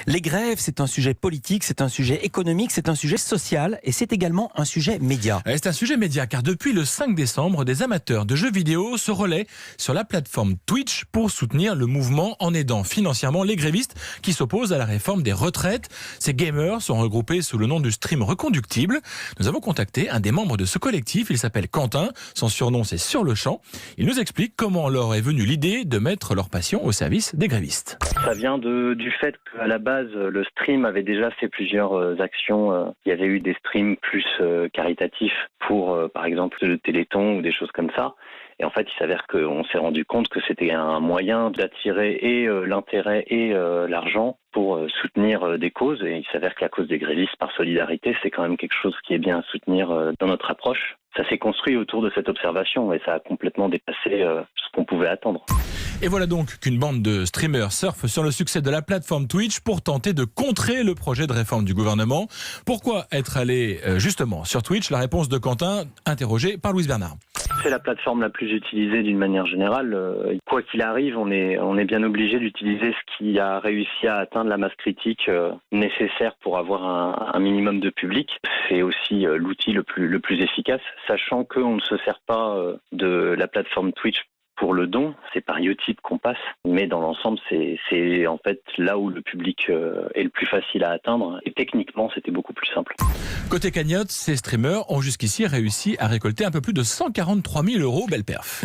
Les grèves, c'est un sujet politique, c'est un sujet économique, c'est un sujet social et c'est également un sujet média. C'est un sujet média car depuis le 5 décembre, des amateurs de jeux vidéo se relaient sur la plateforme Twitch pour soutenir le mouvement en aidant financièrement les grévistes qui s'opposent à la réforme des retraites. Ces gamers sont regroupés sous le nom du stream reconductible. Nous avons contacté un des membres de ce collectif, il s'appelle Quentin, son surnom c'est Sur le Champ. Il nous explique comment leur est venue l'idée de mettre leur passion au service des grévistes. Ça vient du fait qu'à la base, le stream avait déjà fait plusieurs actions. Il y avait eu des streams plus caritatifs pour, par exemple, le Téléthon ou des choses comme ça. Et en fait, il s'avère qu'on s'est rendu compte que c'était un moyen d'attirer et l'intérêt et l'argent pour soutenir des causes. Et il s'avère que la cause des grévistes, par solidarité, c'est quand même quelque chose qui est bien à soutenir dans notre approche. Ça s'est construit autour de cette observation et ça a complètement dépassé ce qu'on pouvait attendre. Et voilà donc qu'une bande de streamers surfe sur le succès de la plateforme Twitch pour tenter de contrer le projet de réforme du gouvernement. Pourquoi être allé justement sur Twitch? La réponse de Quentin, interrogé par Louise Bernard. C'est la plateforme la plus utilisée d'une manière générale. Quoi qu'il arrive, on est bien obligé d'utiliser ce qui a réussi à atteindre la masse critique nécessaire pour avoir un minimum de public. C'est aussi l'outil le plus efficace, sachant qu'on ne se sert pas de la plateforme Twitch pour le don, c'est par Utip qu'on passe, mais dans l'ensemble, c'est en fait là où le public est le plus facile à atteindre, et techniquement, c'était beaucoup plus simple. Côté cagnotte, ces streamers ont jusqu'ici réussi à récolter un peu plus de 143 000 €, belle perf.